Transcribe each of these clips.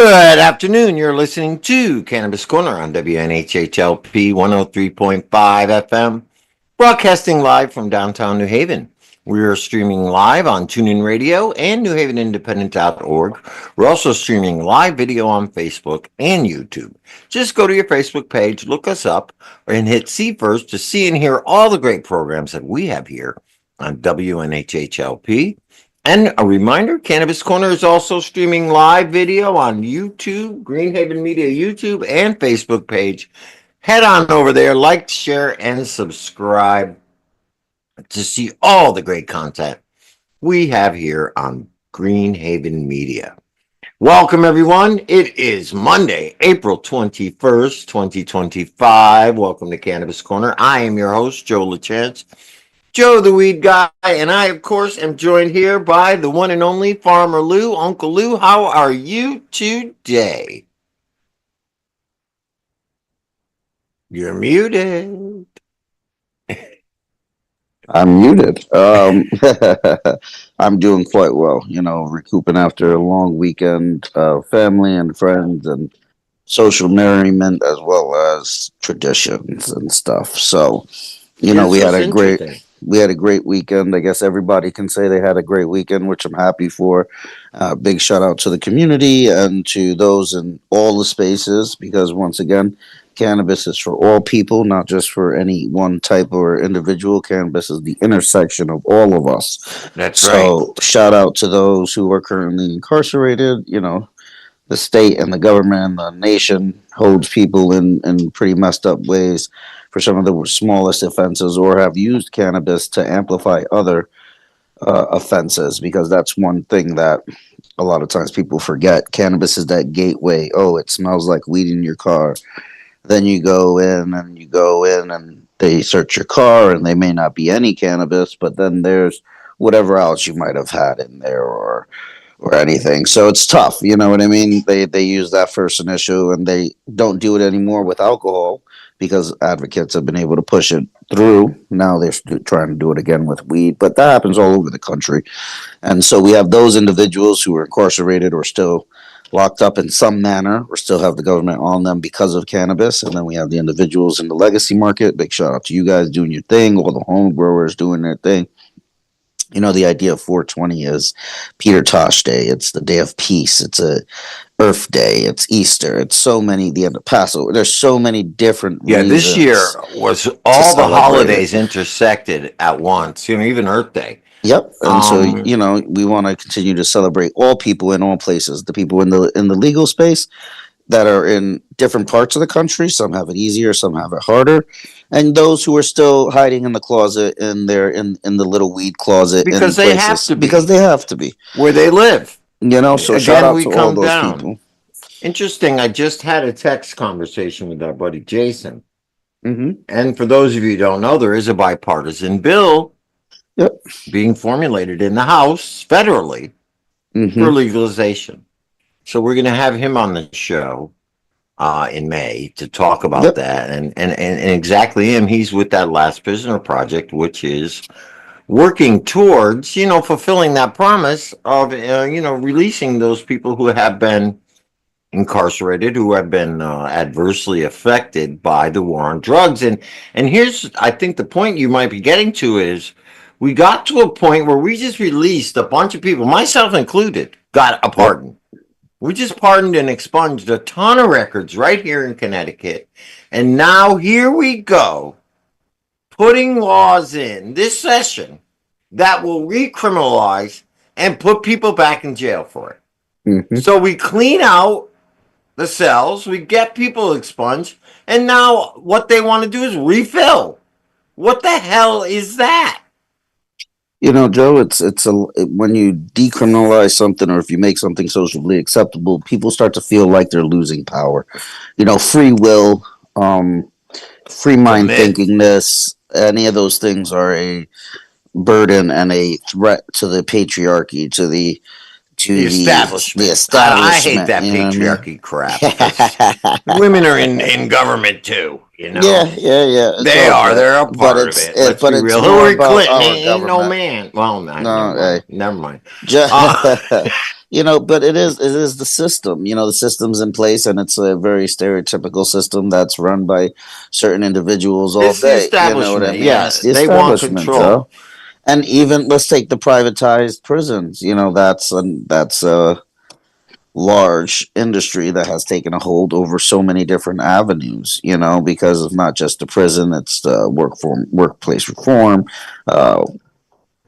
Good afternoon. You're listening to Cannabis Corner on WNHHLP 103.5 FM, broadcasting live from downtown New Haven. We are streaming live on TuneIn Radio and NewHavenIndependent.org. We're also streaming live video on Facebook and YouTube. Just go to your Facebook page, look us up, and hit see first to see and hear all the great programs that we have here on WNHHLP. And a reminder, Cannabis Corner is also streaming live video on YouTube, Greenhaven Media YouTube, and Facebook page. Head on over there, like, share, and subscribe to see all the great content we have here on Greenhaven Media. Welcome, everyone. It is Monday, April 21st, 2025. Welcome to Cannabis Corner. I am your host, Joe LaChance. Joe the Weed Guy, and I, of course, am joined here by the one and only Farmer Lou. Uncle Lou, how are you today? You're muted. I'm muted. I'm doing quite well, recouping after a long weekend of family and friends and social merriment as well as traditions and stuff. So, we had a great weekend. I guess everybody can say they had a great weekend, which I'm happy for. Big shout out to the community and to those in all the spaces, because once again, cannabis is for all people, not just for any one type or individual. Cannabis is the intersection of all of us. That's right. So shout out to those who are currently incarcerated. The state and the government and the nation holds people in pretty messed up ways for some of the smallest offenses, or have used cannabis to amplify other offenses, because that's one thing that a lot of times people forget. Cannabis is that gateway. Oh, it smells like weed in your car. Then you go in and they search your car, and they may not be any cannabis, but then there's whatever else you might have had in there or anything. So it's tough, you know what I mean? They use that first initial, and they don't do it anymore with alcohol because advocates have been able to push it through. Now they're trying to do it again with weed, but that happens all over the country. And so we have those individuals who are incarcerated or still locked up in some manner, or still have the government on them because of cannabis. And then we have the individuals in the legacy market. Big shout out to you guys doing your thing, all the home growers doing their thing. The idea of 420 is Peter Tosh Day. It's the day of peace. It's a Earth Day. It's Easter. It's so many, the end of Passover. There's so many different reasons. This year was all the holidays intersected at once, even Earth Day. Yep. And so, we want to continue to celebrate all people in all places. The people in the legal space that are in different parts of the country. Some have it easier, some have it harder. And those who are still hiding in the closet, in the little weed closet. Because they have to be. Because they have to be. Where they live. So again, shout out to all those people. Interesting. I just had a text conversation with our buddy Jason. Mm-hmm. And for those of you who don't know, there is a bipartisan bill being formulated in the House federally for legalization. So we're going to have him on the show in May to talk about that. And exactly him. He's with that Last Prisoner Project, which is working towards, fulfilling that promise of, releasing those people who have been incarcerated, who have been adversely affected by the war on drugs. And here's, I think, the point you might be getting to is, we got to a point where we just released a bunch of people, myself included, got a pardon. We just pardoned and expunged a ton of records right here in Connecticut. And now here we go, putting laws in this session that will recriminalize and put people back in jail for it. Mm-hmm. So we clean out the cells, we get people expunged, and now what they want to do is refill. What the hell is that? Joe, it's when you decriminalize something, or if you make something socially acceptable, people start to feel like they're losing power. Free will, free mind thinkingness, any of those things are a burden and a threat to the patriarchy, to the establishment. The establishment. I hate that patriarchy crap. Women are in government too. Yeah. They are. They're a part of it. Let's be real. Hillary Clinton ain't no man. Well, never mind. But it is the system. The system's in place, and it's a very stereotypical system that's run by certain individuals all It's the day. You know what I establishment. mean? Yeah, It's the they want establishment, Joe. control. And even let's take the privatized prisons. That's a large industry that has taken a hold over so many different avenues. Because of not just the prison, it's the workplace reform, uh,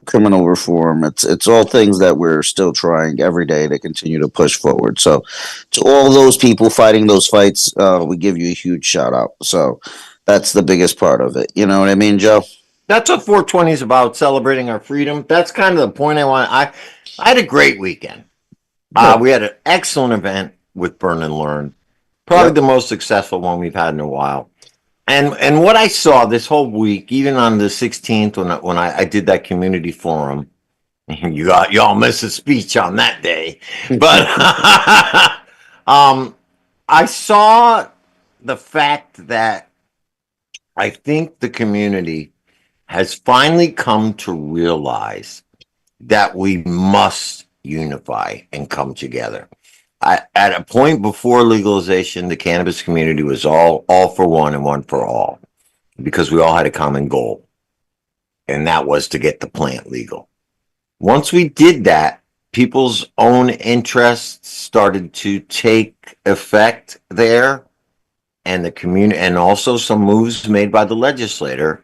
criminal reform. It's all things that we're still trying every day to continue to push forward. So, to all those people fighting those fights, we give you a huge shout out. So, that's the biggest part of it. You know what I mean, Joe? That's what 420 is about, celebrating our freedom. That's kind of the point I want. I had a great weekend. Good. We had an excellent event with Burn and Learn, probably Yep. the most successful one we've had in a while. And what I saw this whole week, even on the 16th when I did that community forum, y'all missed a speech on that day, but I saw the fact that I think the community has finally come to realize that we must unify and come together. At a point before legalization, the cannabis community was all for one and one for all because we all had a common goal, and that was to get the plant legal. Once we did that, people's own interests started to take effect there, and the community, and also some moves made by the legislator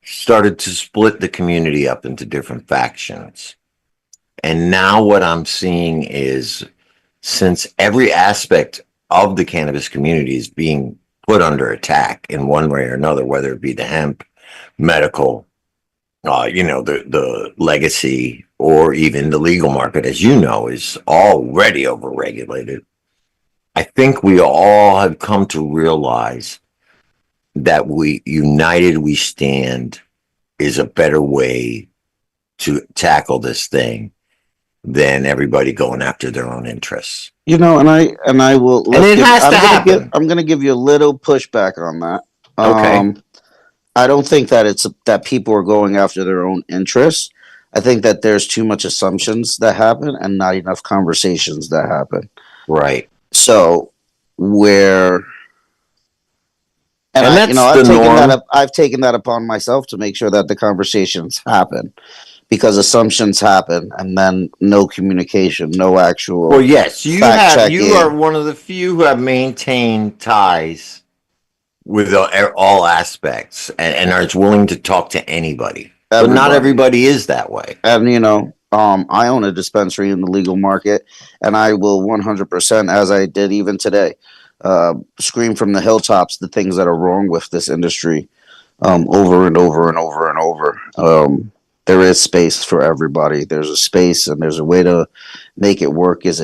started to split the community up into different factions. And now what I'm seeing is, since every aspect of the cannabis community is being put under attack in one way or another, whether it be the hemp, medical, the legacy, or even the legal market, as you know, is already overregulated. I think we all have come to realize that united we stand is a better way to tackle this thing than everybody going after their own interests. And I will And let's it give has to happen. I'm gonna give you a little pushback on that. Okay. I don't think that it's that people are going after their own interests. I think that there's too much assumptions that happen and not enough conversations that happen. Right. So where and And I that's I've the taken that norm. up I've taken that upon myself to make sure that the conversations happen because assumptions happen and then no communication, no Well, actual yes, fact you are checking. one of the few who have maintained ties with all aspects, and are willing to talk to anybody. But not Everybody. everybody is that way. And I own a dispensary in the legal market, and I will 100%, as I did even today, scream from the hilltops the things that are wrong with this industry, over and over and over and over. There is space for everybody. There's a space, and there's a way to make it work. Is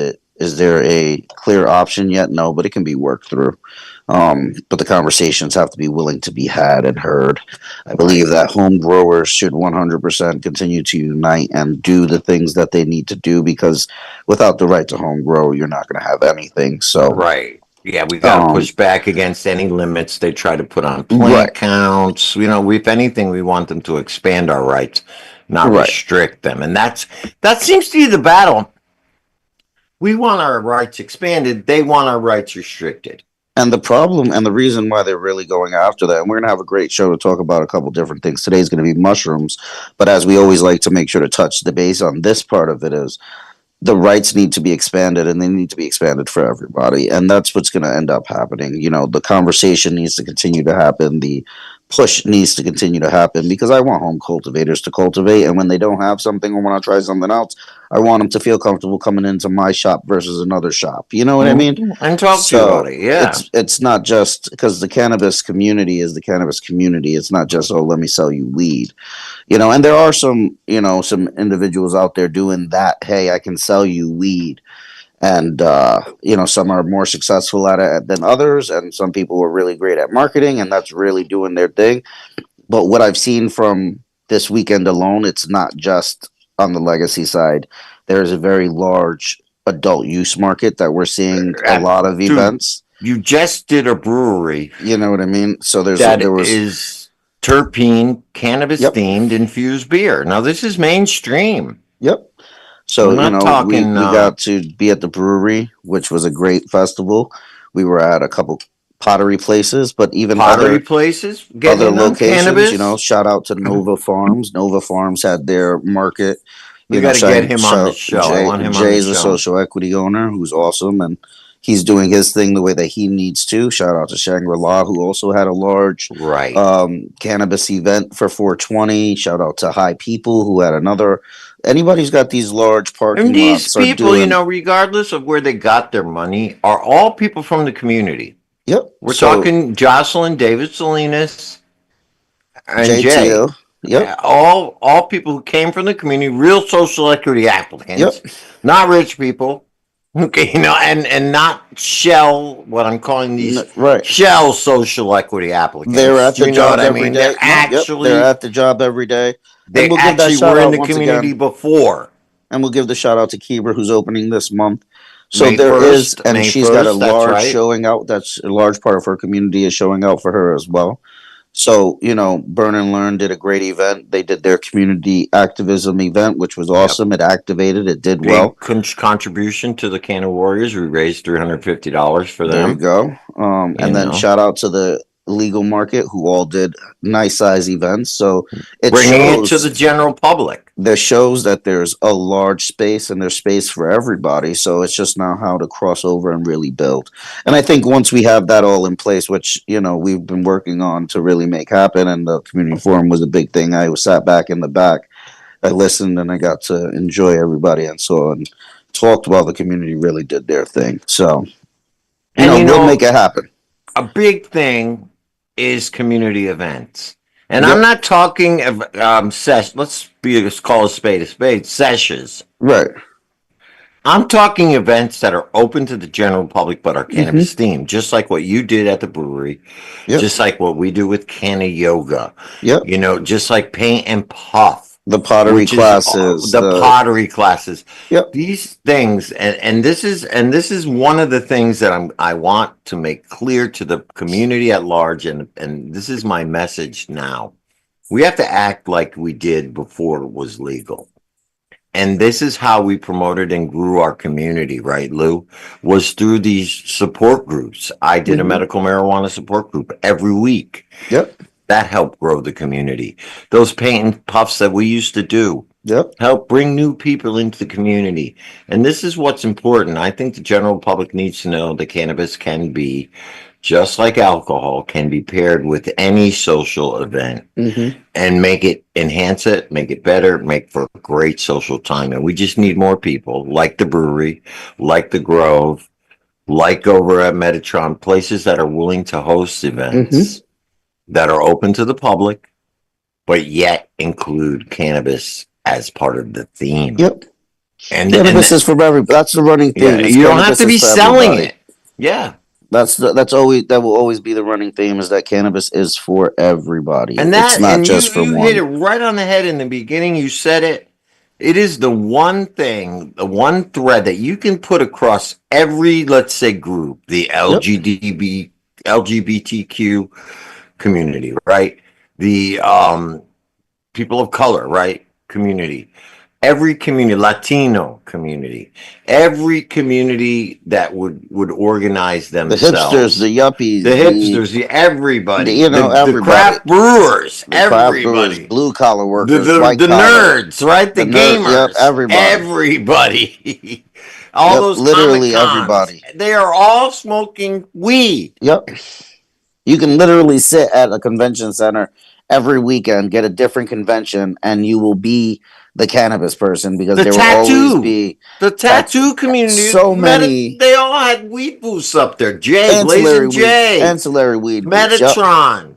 there a clear option yet? No, but it can be worked through. But the conversations have to be willing to be had and heard. I believe Right. that home growers should 100% continue to unite and do the things that they need to do because without the right to home grow, you're not going to have anything. So, Right. Yeah, we got to um, push back against any limits they try to put on right, plant counts. If anything, we want them to expand our rights, not right. restrict them. And that seems to be the battle. We want our rights expanded. They want our rights restricted. And the problem and the reason why they're really going after that, and we're going to have a great show to talk about a couple different things. Today is going to be mushrooms, but as we always like to make sure to touch the base on this part of it is the rights need to be expanded and they need to be expanded for everybody. And that's what's going to end up happening. The conversation needs to continue to happen. The push needs to continue to happen because I want home cultivators to cultivate. And when they don't have something or want to try something else, I want them to feel comfortable coming into my shop versus another shop. You know what I mean? And talk to you about So it. Yeah. it's not just because the cannabis community is the cannabis community. It's not just, oh, let me sell you weed. And there are some individuals out there doing that. Hey, I can sell you weed, and some are more successful at it than others, and some people are really great at marketing, and that's really doing their thing. But what I've seen from this weekend alone, it's not just on the legacy side. There's a very large adult use market that we're seeing a lot of Dude, events. you just did a brewery You know what I mean? So there that was. is terpene, cannabis Yep. themed infused beer. Now, this is mainstream. Yep. So, We're not talking we got to be at the brewery, which was a great festival. We were at a couple pottery places, but even pottery places getting other in on locations, cannabis. shout out to Nova Farms. Nova Farms had their market. We got to get him on the show. I want him on the Jay's a show. social equity owner who's awesome, and he's doing his thing the way that he needs to. Shout out to Shangri-La, who also had a large Right. cannabis event for 420. Shout out to High People, who had another. Anybody who's got these large And parking these lots are people, doing. regardless of where they got their money, are all people from the community. Yep. We're So talking Jocelyn, David Salinas, and Jay. JTO. Yep. All people who came from the community, real social equity applicants, Yep. not rich people. Okay, and not shell, what I'm calling these Right. shell social equity They're applicants. at Do the you know what job I every mean? They're day. No, yep. They're at the job every day. And they we'll give that actually shout were in out the once community again. before. And we'll give the shout out to Kieber, who's opening this month. So May there is, 1st, and May she's got a 1st, that's large right. showing out. That's a large part of her community is showing out for her as well. So, Burn and Learn did a great event. They did their community activism event, which was Yep. awesome. It activated, it did well. Big contribution to the Can of Warriors. We raised $350 for There you them. go. You And then know, shout out to the legal market who all did nice size events. So it bringing it to the shows general public. that there's a large space and there's space for everybody. So it's just now how to cross over and really build. And I think once we have that all in place, which we've been working on to really make happen, and the community forum was a big thing. I sat back in the back, I listened, and I got to enjoy everybody and saw and talked while the community really did their thing. So And we'll make it happen. a big thing is community events. And I'm Yep. not talking of let's call a spade sessions. Right. I'm talking events that are open to the general public but are cannabis Mm-hmm. themed, just like what you did at the brewery, Yep. just like what we do with Canna Yoga, Yep. just like Paint and Puff, The pottery which is classes. the pottery classes. Yep. These things, and this is one of the things that I want to make clear to the community at large, and this is my message now. We have to act like we did before it was legal. And this is how we promoted and grew our community, right, Lou? Was through these support groups. I did a Mhm. medical marijuana support group every week. Yep. That helped grow the community. Those paint and puffs that we used to do Yep. help bring new people into the community. And this is what's important. I think the general public needs to know that cannabis can be, just like alcohol, can be paired with any social event Mm-hmm. and enhance it, make it better, make for a great social time. And we just need more people like the brewery, like the Grove, like over at Metatron, places that are willing to host events that are open to the public, but yet include cannabis as part of the theme. Yep. And Cannabis is for everybody. That's the running theme. yeah, is you don't have cannabis to is be for selling everybody. it. Yeah. That will always be the running theme, is that cannabis is for everybody. And It's not and just for you one. hit it right on the head in the beginning. You said it. It is the one thing, the one thread that you can put across every, let's say, group, the LGBTQ community, right? The people of color, right? Community. Every community, Latino community, every community that would organize The hipsters, themselves. the yuppies, The hipsters, everybody, the everybody. craft brewers, The craft brewers, everybody, blue collar the workers, the, white the collar, nerds, right? The Yep, gamers, everybody. everybody, all Yep, those Comic literally Cons, everybody. they are all smoking weed. Yep. You can literally sit at a convention center every weekend, get a different convention, and you will be the cannabis person, because The there will always tattoo, be the tattoo community, so many they all had weed booths up there. Jay, Blazing Jay, ancillary weed booths. Yep. Metatron.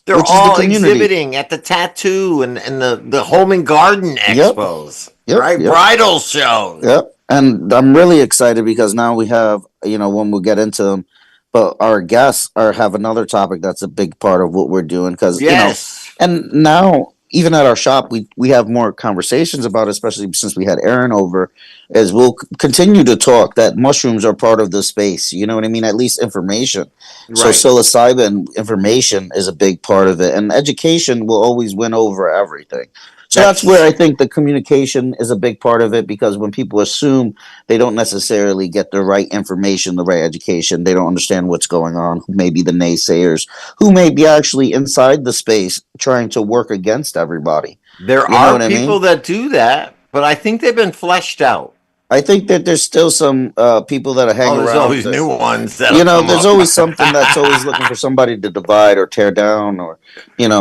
They're Which is the all community. exhibiting at the tattoo and the home and garden expos, Yep. right? Yep. Bridal shows. Yep. And I'm really excited because now we have, when we'll get into them, but our guests have another topic that's a big part of what we're doing, because Yes. and now even at our shop we have more conversations about it, especially since we had Aaron over, as we'll continue to talk that mushrooms are part of the space, you know what I mean, at least information. So Right. psilocybin information is a big part of it, and education will always win over everything. So that's where I think the communication is a big part of it, because when people assume, they don't necessarily get the right information, the right education, they don't understand what's going on, who may be the naysayers, who may be actually inside the space trying to work against everybody. There You know are what I people mean? that do that, but I think they've been fleshed out. I think that there's still some people that hang Oh, there's around always to, new ones that'll you know, come there's up. always something that's always looking for somebody to divide or tear down, or,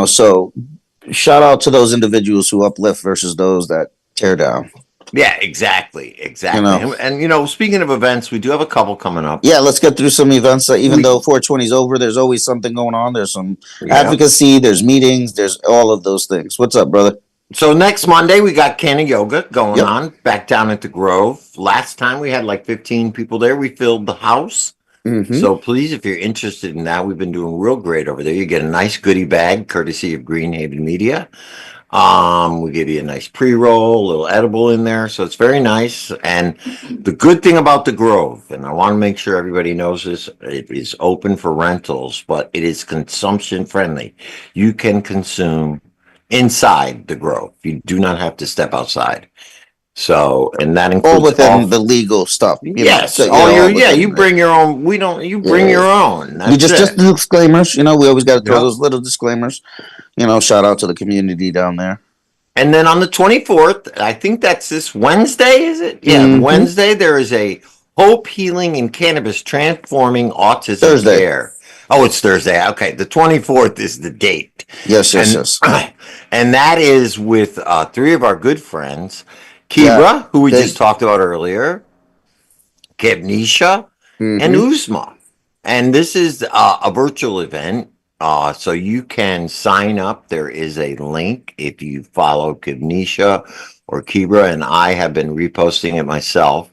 so shout out to those individuals who uplift versus those that tear down. Yeah, exactly, You exactly. know, And speaking of events, we do have a couple coming up. yeah, let's get through some events. That even We, though 420 is over, there's always something going on. There's some yeah. advocacy, there's meetings, there's all of those things. What's up, brother? So next Monday we got Canna Yoga going Yep. on back down at the Grove. Last time we had like 15 people there. We filled the house. Mm-hmm. So please, if you're interested in that, we've been doing real great over there. You get a nice goodie bag courtesy of Greenhaven Media. We give you a nice pre-roll, a little edible in there, so it's very nice. And the good thing about the Grove, and I want to make sure everybody knows this, it is open for rentals, but it is consumption friendly. You can consume inside the Grove. You do not have to step outside. So, and that All includes within the legal stuff, yes, So, all your all yeah. within You the, bring your own. We don't. You bring yeah. your own. We That's just it. disclaimers. We always got to throw Yep. those little disclaimers. Shout out to the community down there. And then on the 24th, I think that's this Wednesday, is it? Yeah, Mm-hmm. Wednesday, there is a Hope Healing in Cannabis Transforming Autism Thursday. Care. Oh, it's Thursday. Okay, the 24th is the date. Yes, yes, And, yes. and that is with three of our good friends, Kibra, who we big. just talked about earlier, Kebnisha, and Mm-hmm. Uzma. And this is a virtual event. So you can sign up. There is a link if you follow Kibnisha or Kibra, and I have been reposting it myself.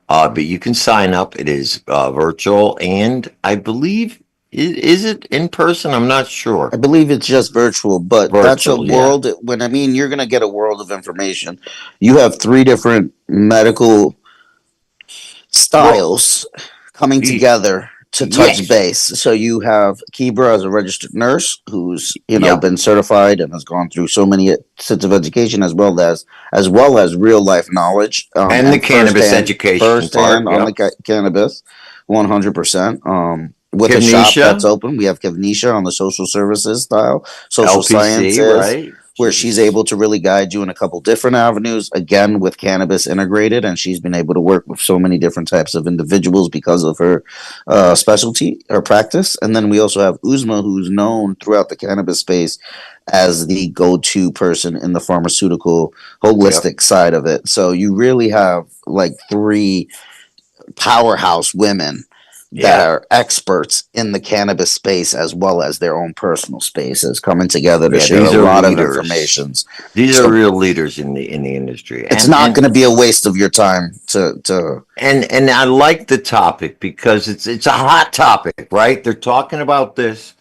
But you can sign up. It is virtual, and I believe is it in person? I'm not sure. I believe it's just virtual, but that's a Virtual, yeah. world. When I mean, you're gonna get a world of information. You have three different medical styles coming together to touch yes. base. So you have Kibra as a registered nurse who's Yep. been certified and has gone through so many sets of education, as real life knowledge, and the cannabis education firsthand part. on Yep. the cannabis, 100%. With a Kevnisha. shop that's open, we have Kevnisha on the social services style, social LPC, sciences, right? where she's able to really guide you in a couple different avenues, again with cannabis integrated, and she's been able to work with so many different types of individuals because of her specialty or practice. And then we also have Uzma, who's known throughout the cannabis space as the go-to person in the pharmaceutical holistic side of it. So you really have like three powerhouse women that are experts in the cannabis space, as well as their own personal spaces, coming together to share a lot of information. These are real leaders in the industry. It's not going to be a waste of your time to and I like the topic because it's a hot topic, right? They're talking about this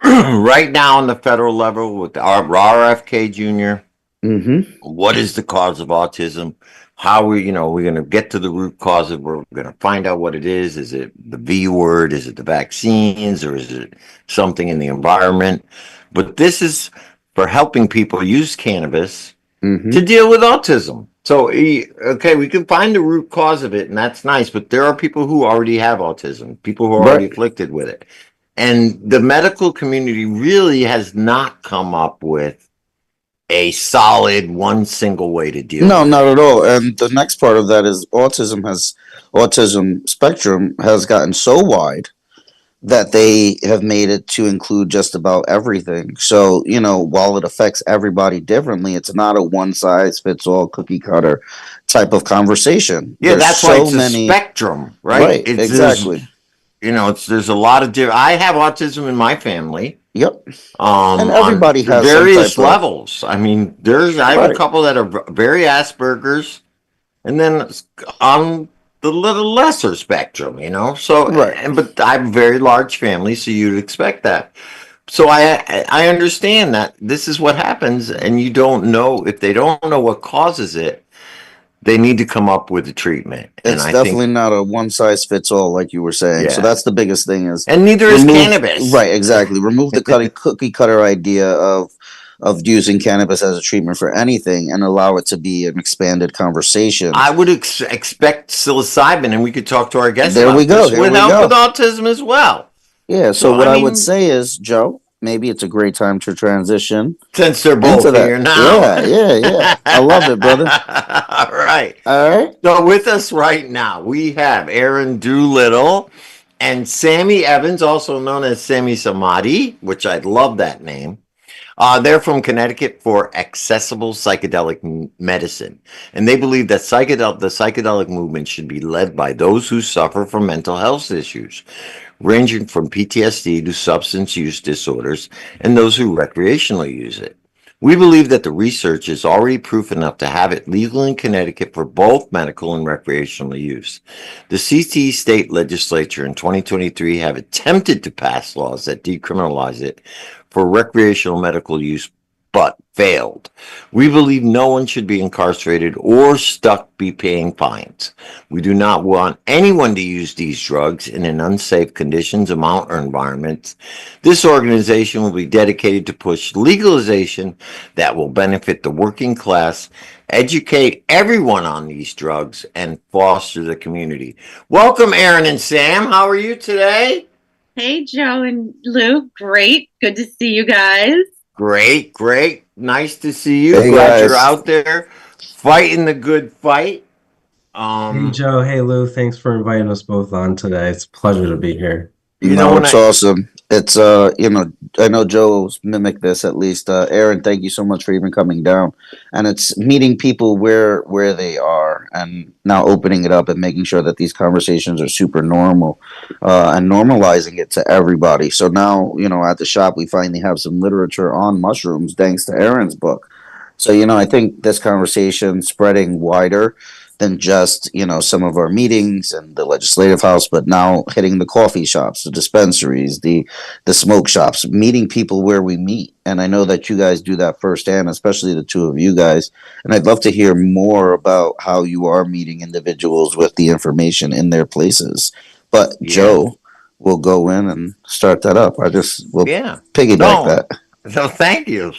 right now on the federal level with our RFK Jr. Mm-hmm. What is the cause of autism? How we're going to get to the root cause of it. We're going to find out what it is. Is it the V word? Is it the vaccines? Or is it something in the environment? But this is for helping people use cannabis to deal with autism. So, okay, we can find the root cause of it, and that's nice. But there are people who already have autism, people who are already afflicted with it. And the medical community really has not come up with a solid one single way to deal with it. Not at all. And the next part of that is autism spectrum has gotten so wide that they have made it to include just about everything. So, while it affects everybody differently, it's not a one size fits all cookie cutter type of conversation. Yeah, that's why it's a spectrum, right? Right, exactly. There's a lot of different. I have autism in my family. Yep. And everybody has various levels. I mean, I have a couple that are very Asperger's, and then on the little lesser spectrum, So, but I have a very large family, so you'd expect that. So I understand that this is what happens, and you don't know if they don't know what causes it. They need to come up with a treatment. It's definitely not a one size fits all, like you were saying. Yeah. So that's the biggest thing is, and neither is cannabis. Right, exactly. Remove the cookie cutter idea of of using cannabis as a treatment for anything and allow it to be an expanded conversation. I would expect psilocybin, and we could talk to our guests There we about go. this, There would we help with go. autism as well. Yeah. So So, what I I would mean, say is, Joe, maybe it's a great time to transition since they're into both that. here now. Yeah. Yeah. Yeah. I love it, brother. All right. All right. So, with us right now, we have Aaron Doolittle and Sammy Evans, also known as Sammy Samadi, which I love that name. They're from Connecticut for accessible psychedelic medicine, and they believe that the psychedelic movement should be led by those who suffer from mental health issues, ranging from PTSD to substance use disorders, and those who recreationally use it. We believe that the research is already proof enough to have it legal in Connecticut for both medical and recreational use. The CT state legislature in 2023 have attempted to pass laws that decriminalize it for recreational medical use, but failed. We believe no one should be incarcerated or stuck be paying fines. We do not want anyone to use these drugs in an unsafe conditions, amount, or environments. This organization will be dedicated to push legalization that will benefit the working class, educate everyone on these drugs, and foster the community. Welcome, Aaron and Sam. How are you today? Hey, Joe and Lou. Great. Good to see you guys. Great, great. Nice to see you. Hey, Glad you're guys. out there fighting the good fight. Hey Joe, hey Lou, thanks for inviting us both on today. It's a pleasure to be here. You know, when It's I, awesome. It's I know Joe's mimicked this at least. Aaron, thank you so much for even coming down. And it's meeting people where they are and now opening it up and making sure that these conversations are super normal, and normalizing it to everybody. So now, at the shop we finally have some literature on mushrooms thanks to Aaron's book. So, I think this conversation spreading wider than just, some of our meetings and the legislative house, but now hitting the coffee shops, the dispensaries, the smoke shops, meeting people where we meet. And I know that you guys do that firsthand, especially the two of you guys. And I'd love to hear more about how you are meeting individuals with the information in their places. But yeah, Joe will go in and start that up. I just will yeah. piggyback No, that. so thank you.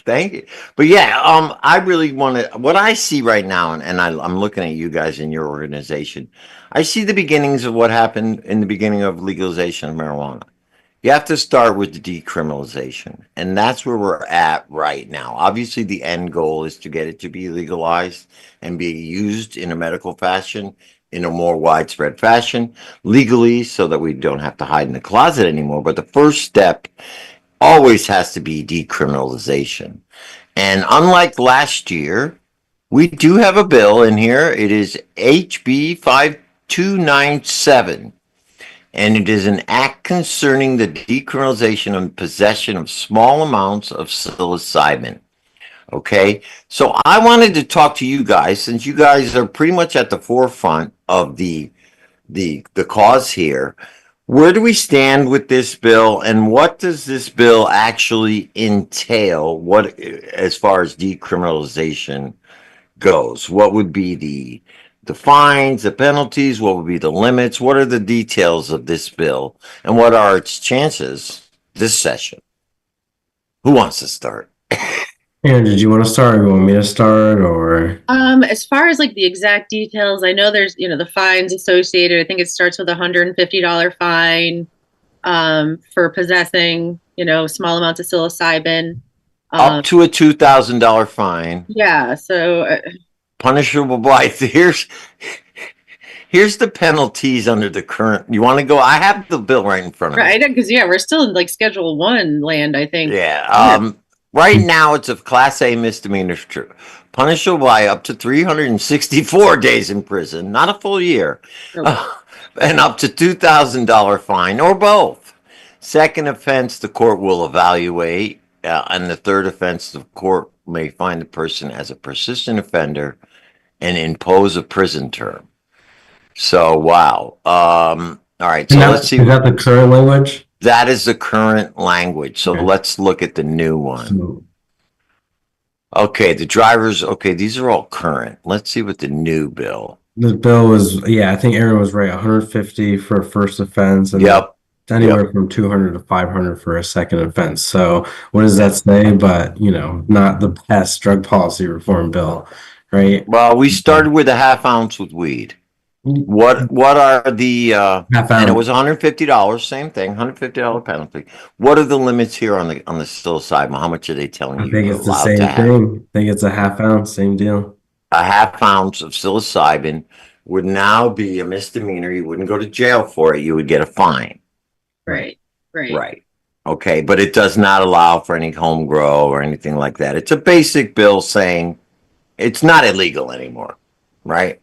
But yeah, I really want to. What I see right now, and I'm looking at you guys in your organization. I see the beginnings of what happened in the beginning of legalization of marijuana. You have to start with the decriminalization, and that's where we're at right now. Obviously, the end goal is to get it to be legalized and be used in a medical fashion, in a more widespread fashion, legally, so that we don't have to hide in the closet anymore. But the first step always has to be decriminalization. And unlike last year, we do have a bill in here. It is HB 5297, and it is an act concerning the decriminalization and possession of small amounts of psilocybin. Okay, so I wanted to talk to you guys, since you guys are pretty much at the forefront of the cause here. Where do we stand with this bill, and what does this bill actually entail? What, as far as decriminalization goes, what would be the fines, the penalties? What would be the limits? What are the details of this bill, and what are its chances this session? Who wants to start? Aaron, did you want to start or you want me to start or As far as like the exact details, I know there's, the fines associated. I think it starts with a $150 fine for possessing, small amounts of psilocybin. Up to a $2,000 fine, Yeah, so punishable by here's the penalties under the current. You want to go? I have the bill right in front of me. right, because we're still in like Schedule 1 land, I think. Yeah. Right now, it's a Class A misdemeanor, punishable by up to 364 days in prison, not a full year, Okay. and up to $2,000 fine, or both. Second offense, the court will evaluate, and the third offense, the court may find the person as a persistent offender and impose a prison term. So, wow. All right. So let's see. is that the current language? That is the current language. So Okay. let's look at the new one. So, Okay, the drivers. Okay, these are all current. Let's see what the new bill. the bill was, I think Aaron was right, 150 for a first offense and Yep. anywhere from 200 to 500 for a second offense. So what does that say? But, not the best drug policy reform bill, right? Well, we started with a half ounce with weed. What are the Half and it ounce. was $150, same thing, $150 penalty. What are the limits here on the psilocybin? How much are they telling I you think you're it's the allowed to same have? thing. I think it's a half ounce, same deal. A half ounce of psilocybin would now be a misdemeanor. You wouldn't go to jail for it. You would get a fine. Right. Right. Right. Okay, but it does not allow for any home grow or anything like that. It's a basic bill saying it's not illegal anymore, right?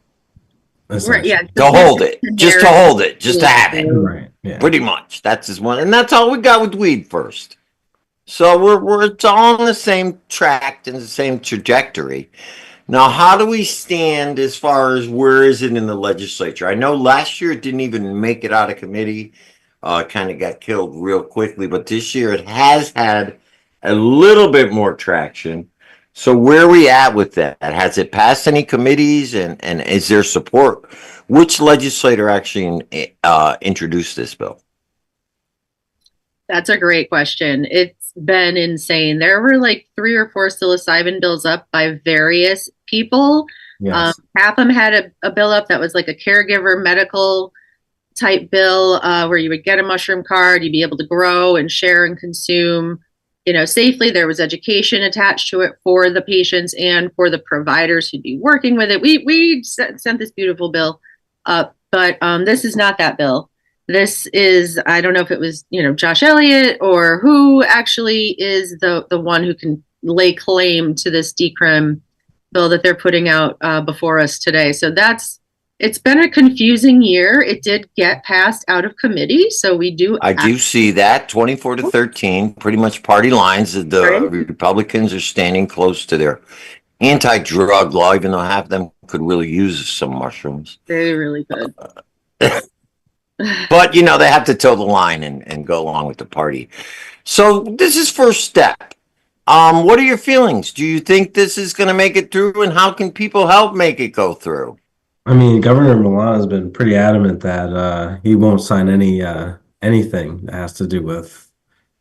Right. Yeah. To hold it, just to hold it, just to have it. Right. Yeah. Pretty much. That's his one, and that's all we got with weed first. So we're it's all on the same track and the same trajectory. Now, how do we stand as far as where is it in the legislature? I know last year it didn't even make it out of committee. Kind of got killed real quickly, but this year it has had a little bit more traction. So where are we at with that? Has it passed any committees and is there support? Which legislator actually introduced this bill? That's a great question. It's been insane. There were like 3 or 4 psilocybin bills up by various people. Yes. Hapham had a bill up that was like a caregiver medical type bill where you would get a mushroom card, you'd be able to grow and share and consume, safely. There was education attached to it for the patients and for the providers who'd be working with it. We sent this beautiful bill up, but this is not that bill. This is, I don't know if it was, Josh Elliott or who actually is the one who can lay claim to this decrim bill that they're putting out before us today. So it's been a confusing year. It did get passed out of committee. So I do see that 24-13, pretty much party lines. The Right. Republicans are standing close to their anti-drug law, even though half of them could really use some mushrooms. They really could. But they have to toe the line and go along with the party. So this is first step. What are your feelings? Do you think this is going to make it through, and how can people help make it go through? I mean, Governor Milano has been pretty adamant that he won't sign anything that has to do with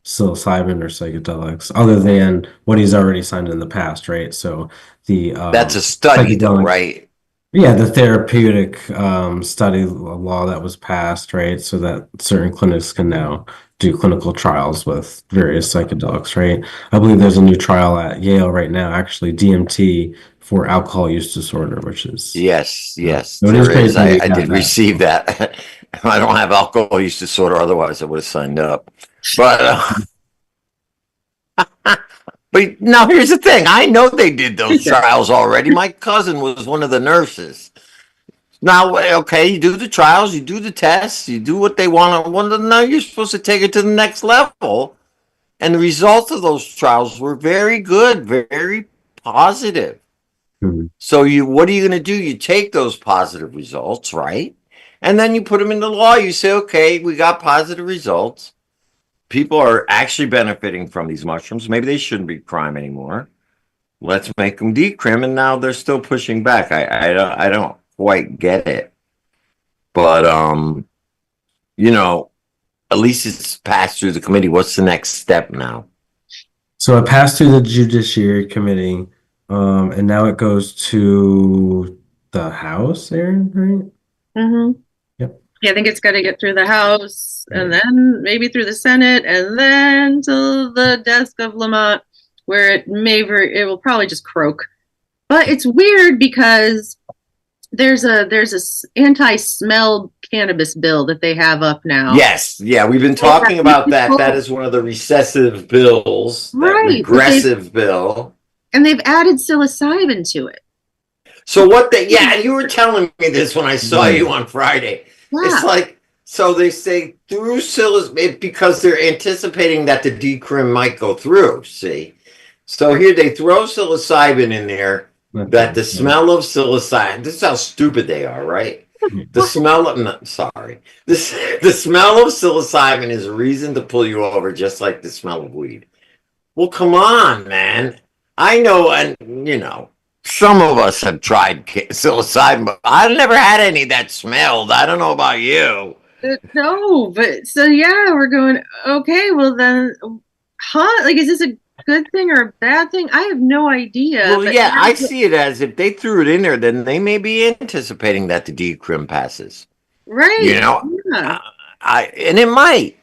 psilocybin or psychedelics, other than what he's already signed in the past, right? So That's a study, though, right? Yeah, the therapeutic study law that was passed, right? So that certain clinics can now do clinical trials with various psychedelics, right? I believe there's a new trial at Yale right now, actually DMT for alcohol use disorder, which is Yes, so it is there is. crazy we I got did that. receive that. I don't have alcohol use disorder, otherwise I would have signed up. But but now here's the thing. I know they did those trials already. My cousin was one of the nurses. Now, okay, you do the trials, you do the tests, you do what they want. Now you're supposed to take it to the next level. And the results of those trials were very good, very positive. Mhm. So what are you going to do? You take those positive results, right? And then you put them into law. You say, okay, we got positive results. People are actually benefiting from these mushrooms. Maybe they shouldn't be crime anymore. Let's make them decrim. And now they're still pushing back. I don't quite get it. But, at least it's passed through the committee. What's the next step now? So it passed through the Judiciary Committee, and now it goes to the House, Aaron, right? Mm-hmm. Yep. Yeah, I think it's got to get through the House and then maybe through the Senate and then to the desk of Lamont, where it will probably just croak. But it's weird because there's a anti-smell cannabis bill that they have up now. Yes, yeah, we've been talking about that. That is one of the recessive bills, that regressive bill. And they've added psilocybin to it. So you were telling me this when I saw you on Friday. Yeah. It's like, so they say through psilocybin, because they're anticipating that the decrim might go through, see? So here they throw psilocybin in there, that the smell of psilocybin, this is how stupid they are, right? The smell of, the smell of psilocybin is a reason to pull you over, just like the smell of weed. Well, come on, man. I know, and some of us have tried psilocybin, but I've never had any that smelled. I don't know about you. No, but so yeah, we're going, okay, well then, huh? Like, is this a good thing or a bad thing? I have no idea. Well, But yeah, now, I see it as if they threw it in there, then they may be anticipating that the decrim passes. You right. know, Yeah. and it might.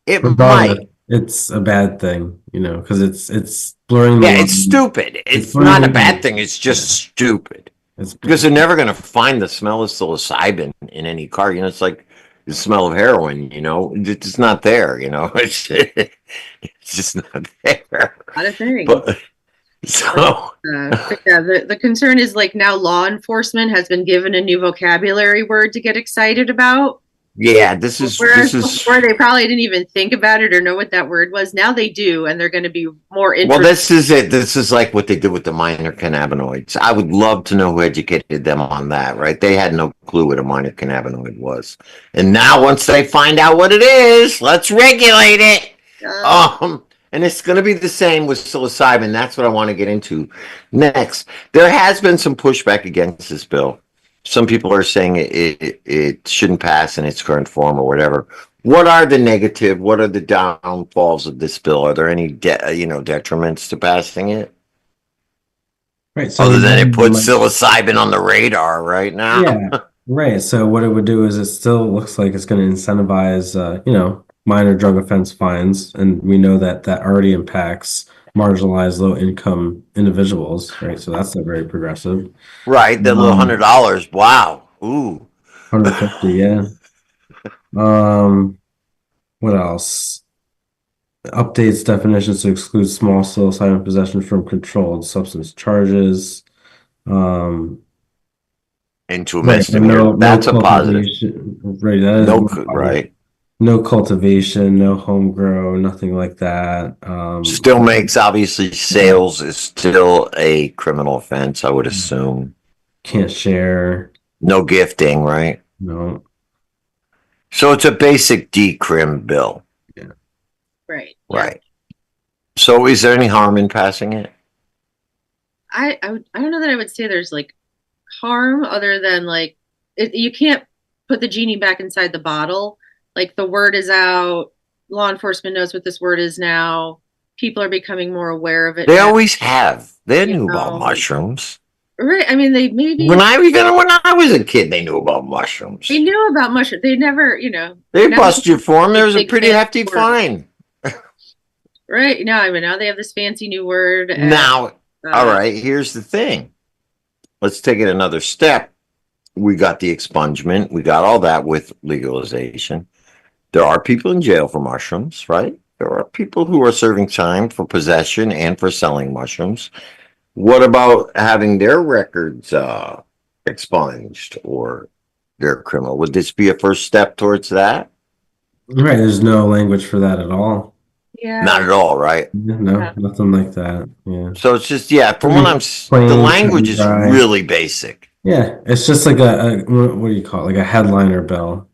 It Regardless, might. it's a bad thing, because it's blurring the Yeah, it's line. stupid. It's It's blurring not the a bad line. thing. It's Yeah, just stupid it's because they're never going to find the smell of psilocybin in any car. It's like the smell of heroin. It's not there. It's just not there. Not a thing. But But, so but yeah, the concern is like now law enforcement has been given a new vocabulary word to get excited about. yeah, this Whereas is before they probably didn't even think about it or know what that word was. Now they do, and they're going to be more well, interested. this is it. This is like what they did with the minor cannabinoids. I would love to know who educated them on that, right? They had no clue what a minor cannabinoid was. And now once they find out what it is, let's regulate it. And it's going to be the same with psilocybin. That's what I want to get into next. There has been some pushback against this bill. Some people are saying it shouldn't pass in its current form or whatever. What are the negative? What are the downfalls of this bill? Are there any detriments to passing it? right. So Other than it regarding the puts psilocybin on the radar right now. yeah, right. So what it would do is it still looks like it's going to incentivize, minor drug offense fines, and we know that that already impacts marginalized low income individuals, right? So that's not very progressive. Right, that little Um, $100. Wow. Ooh. 150, yeah. Um, what else? Updates definitions to exclude small psilocybin possession from controlled substance charges. Um, Into a right, and misdemeanor. no That's a positive. cultivation. Right, that is No, one positive. right. No cultivation, no home grow, nothing like that. Still makes obviously sales is still a criminal offense, I would assume. Can't share. No gifting, right? No. So it's a basic decrim bill, Yeah. Right. Yeah. right? So is there any harm in passing it? I don't know that I would say there's like harm other than like you can't put the genie back inside the bottle. Like the word is out, law enforcement knows what this word is now. People are becoming more aware of it They now. always have. They You knew about know, mushrooms. right? I mean, they maybe When I was a kid, they knew about mushrooms. they knew about mushrooms. They never, They now bust you for them. these There was a big pretty fancy hefty words. fine. Right? No, I mean now they have this fancy new word. And, Now, all right, here's the thing. Let's take it another step. We got the expungement. We got all that with legalization. There are people in jail for mushrooms, right? There are people who are serving time for possession and for selling mushrooms. What about having their records expunged or their criminal? Would this be a first step towards that? Right, there's no language for that at all. Not Yeah. at all, right? Yeah, no, Yeah. nothing like that. Yeah. So it's just, yeah, from what Pretty I'm, the plain, cut language and is dry. really basic. Yeah, it's just like what do you call it? Like a headliner bill.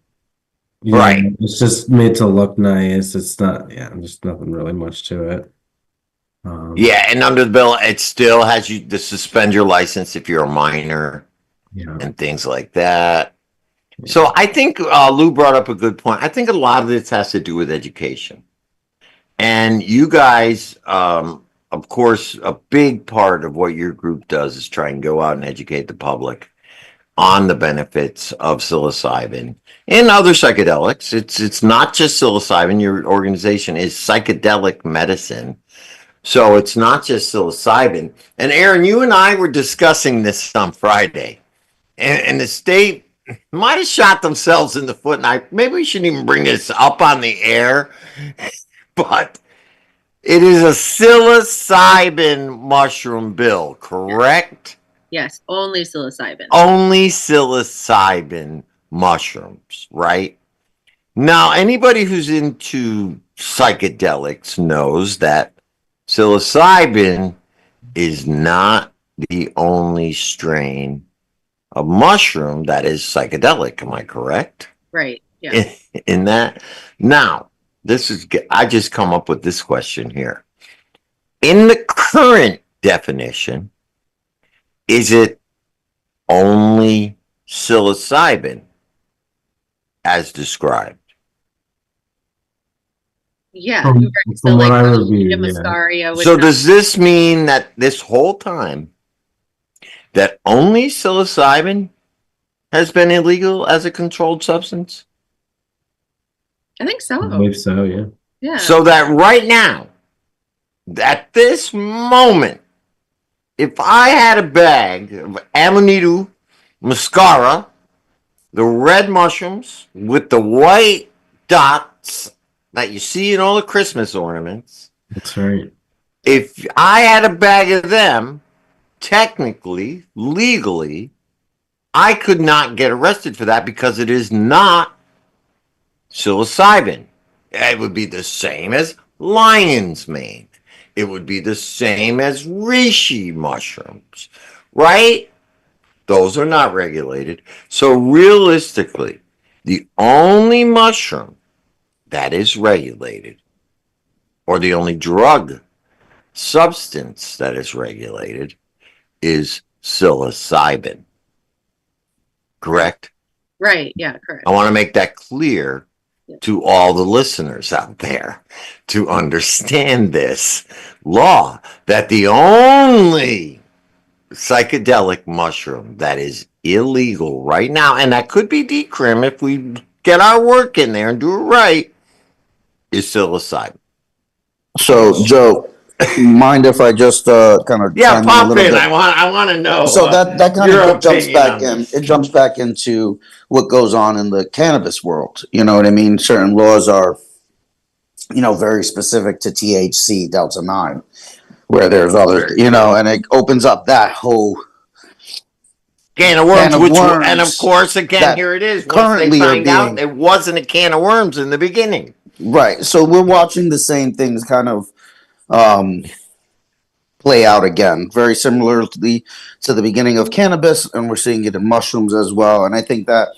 Right. It's just made to look nice. It's not, yeah, there's nothing really much to it. Yeah, and under the bill, it still has you to suspend your license if you're a minor Yeah. and things like that. So I think Lou brought up a good point. I think a lot of this has to do with education. And you guys, of course, a big part of what your group does is try and go out and educate the public on the benefits of psilocybin and other psychedelics. It's not just psilocybin. Your organization is psychedelic medicine. So it's not just psilocybin. And Aaron, you and I were discussing this on Friday. And the state might have shot themselves in the foot. And maybe we shouldn't even bring this up on the air. But it is a psilocybin mushroom bill, correct? Yes. Only psilocybin. Only psilocybin mushrooms, right? Now, anybody who's into psychedelics knows that psilocybin is not the only strain of mushroom that is psychedelic. Am I correct? Right. Yeah. In that? Now, I just come up with this question here. In the current definition, is it only psilocybin as described. Yeah. From, Right. So from what like I the reviewed, yeah. muscaria would So not, does this mean that this whole time that only psilocybin has been illegal as a controlled substance? I think I so. believe so, yeah. Yeah. So that right now, at this moment, if I had a bag of Amanita muscara, the red mushrooms with the white dots that you see in all the Christmas ornaments, That's right. if I had a bag of them, technically, legally, I could not get arrested for that because it is not psilocybin. It would be the same as lion's mane. It would be the same as reishi mushrooms, right? Those are not regulated. So realistically, the only mushroom that is regulated, or the only drug substance that is regulated, is psilocybin. Correct? Right. Yeah. Correct. I want to make that clear Yeah. to all the listeners out there to understand this law, that the only psychedelic mushroom that is illegal right now, and that could be decrim if we get our work in there and do it right, is psilocybin. So, Joe, mind if I just kind of Yeah, chime in a pop little in. bit? I want to know. So that kind your of jumps opinion back on in. this. It jumps back into what goes on in the cannabis world. You know what I mean? Certain laws are, very specific to THC, Delta 9, where there's others, and it opens up that whole Can of worms, can of which, and of worms course, again, that here it is. Once they currently are find out, being it wasn't a can of worms in the beginning. right. So we're watching the same things kind of um, play out again, very similar to the beginning of cannabis, and we're seeing it in mushrooms as well. And I think that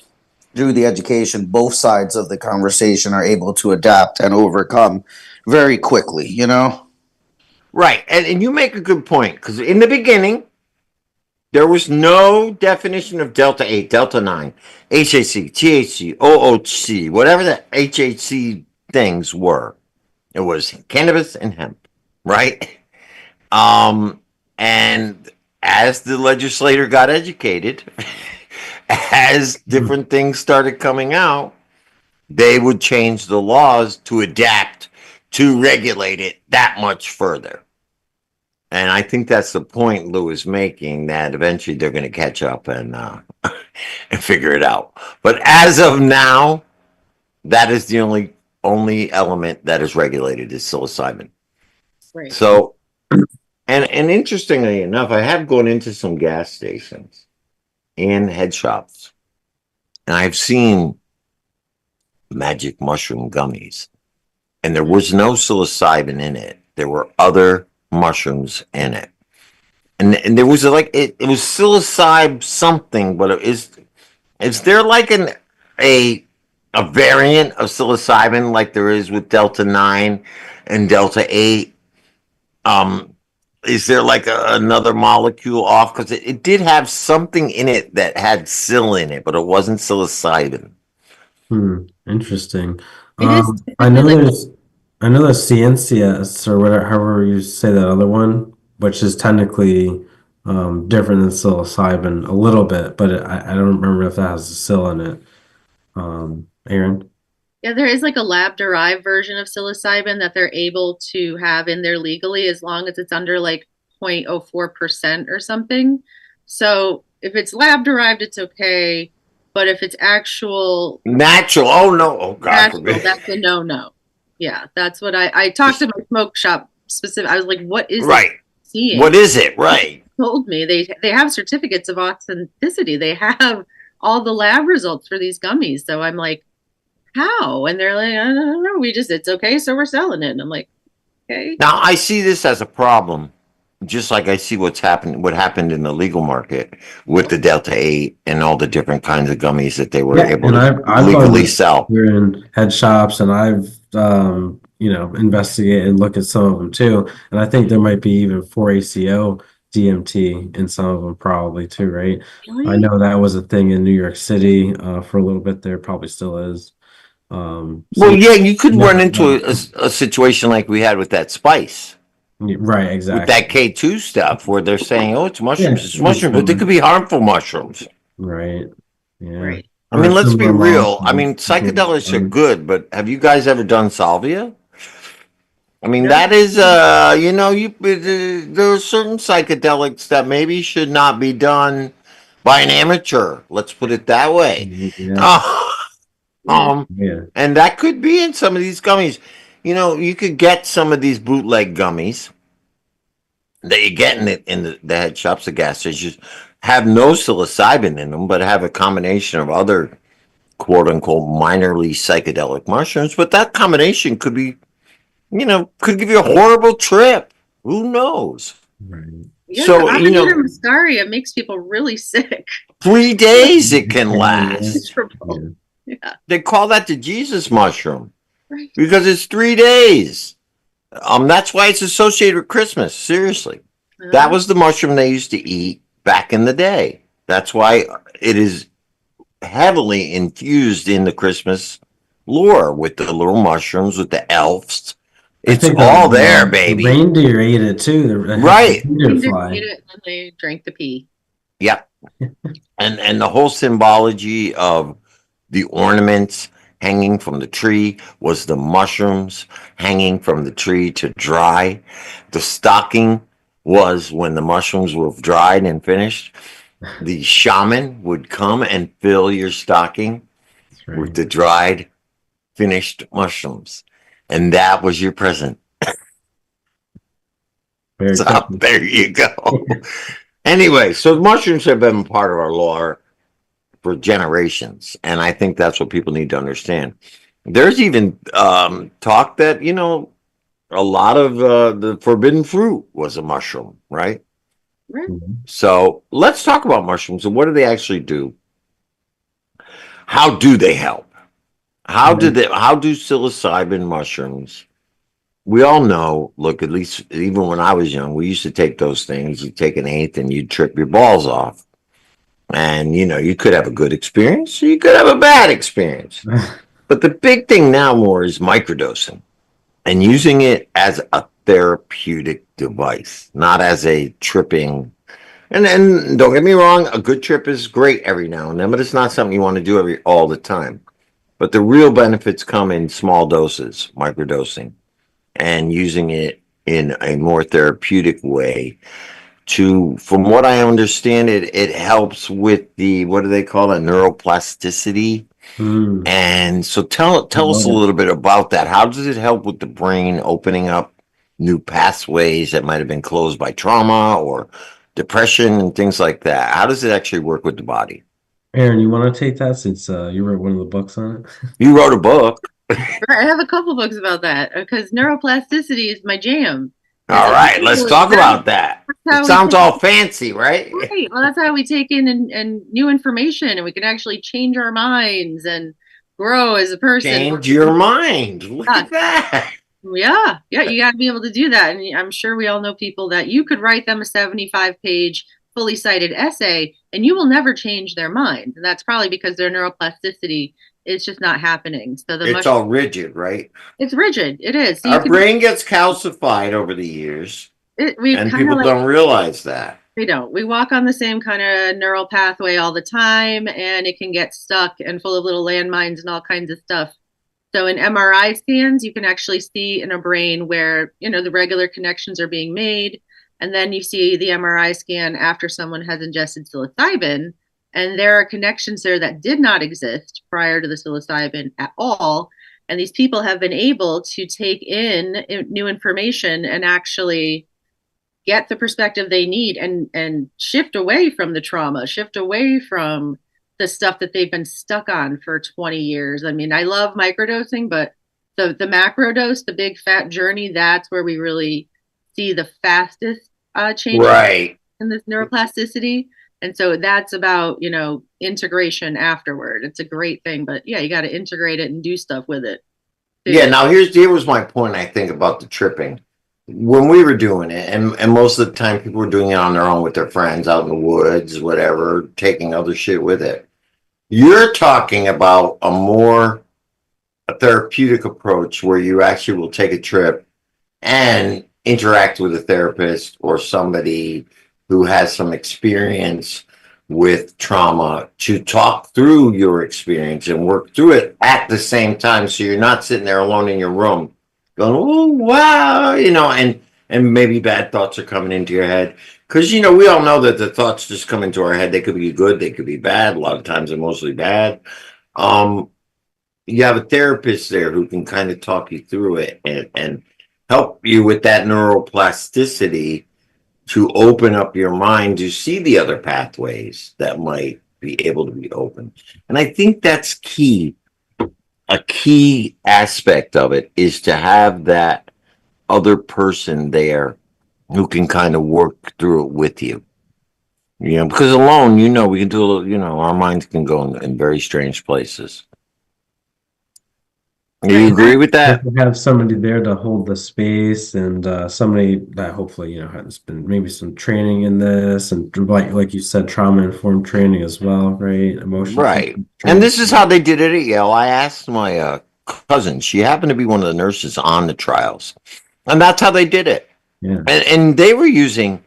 through the education, both sides of the conversation are able to adapt and overcome very quickly. Right. And you make a good point because in the beginning, there was no definition of Delta 8, Delta 9, HAC, THC, OOC, whatever the HHC things were. It was cannabis and hemp, right? And as the legislator got educated, as different things started coming out, they would change the laws to adapt to regulate it that much further. And I think that's the point Lou is making, that eventually they're going to catch up and and figure it out. But as of now, that is the only element that is regulated is psilocybin. Right. So, and interestingly enough, I have gone into some gas stations and head shops, and I've seen magic mushroom gummies, and there was no psilocybin in it. There were other mushrooms in it, and there was it was psilocybe something, but is there like a a variant of psilocybin like there is with Delta 9 and Delta 8? Is there like another molecule off? Because it did have something in it that had psil in it, but it wasn't psilocybin. Interesting. It is I know typically, like, there's CNCS or whatever, however you say that other one, which is technically different than psilocybin a little bit, but I don't remember if that has a psil in it. Aaron? yeah, there is like a lab derived version of psilocybin that they're able to have in there legally as long as it's under like 0.04% or something. So if it's lab derived, it's okay. But if it's actual Natural. Oh no. Oh God natural, forbid. that's a no-no. Yeah, that's what I talked to my smoke shop specific. I was like, what is Right. it seeing? What is it? Right. Told me they have certificates of authenticity. They have all the lab results for these gummies. So I'm like, how? And they're like, I don't know. It's okay. So we're selling it. And I'm like, okay. Now I see this as a problem, just like I see what happened in the legal market with the Delta 8 and all the different kinds of gummies that they were Yeah, able and to I've legally sell. We're in head shops, and I've investigated and looked at some of them too. And I think there might be even 4-ACO DMT in some of them probably too, right? I Really? know that was a thing in New York City for a little bit there, probably still is. So Well, yeah, you could run never into know. a situation like we had with that spice, Right, with that exactly. K2 stuff, where they're saying, "Oh, Yeah, it's it's mushrooms," but they could fine. be harmful mushrooms. Right. Yeah. Right. I Or mean, let's be similar real. I molecules. mean, psychedelics are good, but have you guys ever done salvia? I mean, No. that is, there are certain psychedelics that maybe should not be done by an amateur. Let's put it that way. Yeah. Uh, Mm. um, Yeah. and that could be in some of these gummies. You could get some of these bootleg gummies that you get in the head shops, the gas stations, have no psilocybin in them, but have a combination of other quote unquote minorly psychedelic mushrooms. But that combination could be, could give you a horrible trip. Who knows? Right. Yeah, So, Amanita muscaria makes people really sick. 3 days it can Yeah. last. Miserable. Yeah. They call that the Jesus mushroom Right. because it's 3 days. That's why it's associated with Christmas. Seriously. That was the mushroom they used to eat back in the day. That's why it is heavily infused in the Christmas lore with the little mushrooms, with the elves. I It's think all there, the baby. reindeer ate it too. The Right. reindeer They fly. ate it and then they drank the pee. Yep. And the whole symbology of the ornaments hanging from the tree was the mushrooms hanging from the tree to dry. The stocking was when the mushrooms were dried and finished. The shaman would come and fill your stocking That's with right. the dried, finished mushrooms. And that was your present. Very So Christmas. there you go. Anyway, so mushrooms have been part of our lore for generations. And I think that's what people need to understand. There's even talk that, a lot of the forbidden fruit was a mushroom, right? Right. So let's talk about mushrooms and what do they actually do? How do they help? How do psilocybin mushrooms? We all know, look, at least even when I was young, we used to take those things. You take an eighth and you'd trip your balls off. And you could have a good experience, or you could have a bad experience. But the big thing now more is microdosing and using it as a therapeutic device, not as a tripping. And don't get me wrong, a good trip is great every now and then, but it's not something you want to do all the time. But the real benefits come in small doses, microdosing, and using it in a more therapeutic way. From what I understand, it helps with the, what do they call it, neuroplasticity. Mm. And so tell us a little bit about that. How does it help with the brain opening up new pathways that might have been closed by trauma or depression and things like that? How does it actually work with the body? Aaron, you want to take that since you wrote one of the books on it? You wrote a book. I have a couple books about that because neuroplasticity is my jam. All right, let's talk about that. It sounds all fancy, right? Right. Well, that's how we take in and new information, and we can actually change our minds and grow as a person. Change your mind. Look at that. Yeah. You got to be able to do that. And I'm sure we all know people that you could write them a 75-page fully cited essay and you will never change their mind. And that's probably because their neuroplasticity is just not happening. So it's all rigid, right? It's rigid. It is. So our brain gets calcified over the years, and people don't realize that. They don't. We walk on the same kind of neural pathway all the time, and it can get stuck and full of little landmines and all kinds of stuff. So in MRI scans, you can actually see in a brain where, the regular connections are being made. And then you see the MRI scan after someone has ingested psilocybin. And there are connections there that did not exist prior to the psilocybin at all. And these people have been able to take in new information and actually get the perspective they need and shift away from the trauma, shift away from the stuff that they've been stuck on for 20 years. I mean, I love microdosing, but the macro dose, the big fat journey, that's where we really see the fastest change in this neuroplasticity. And so that's about, integration afterward. It's a great thing, but yeah, you got to integrate it and do stuff with it. Yeah. Now here was my point, I think, about the tripping. when we were doing it, and most of the time people were doing it on their own with their friends out in the woods, whatever, taking other shit with it. You're talking about a therapeutic approach where you actually will take a trip and interact with a therapist or somebody who has some experience with trauma to talk through your experience and work through it at the same time. So you're not sitting there alone in your room going, oh, wow, and maybe bad thoughts are coming into your head. Because, we all know that the thoughts just come into our head. They could be good, they could be bad. A lot of times they're mostly bad. Um, you have a therapist there who can kind of talk you through it and help you with that neuroplasticity to open up your mind to see the other pathways that might be able to be open. And I think that's key. A key aspect of it is to have that other person there who can kind of work through it with you. Because alone, we can do a little, our minds can go in very strange places. Do you agree with If that? you have somebody there to hold the space and somebody that hopefully, has been maybe some training in this and like you said, trauma informed training as well, right? Emotional Right. And training. this is how they did it at Yale. I asked my cousin, she happened to be one of the nurses on the trials. And that's how they did it. Yeah, And they were using,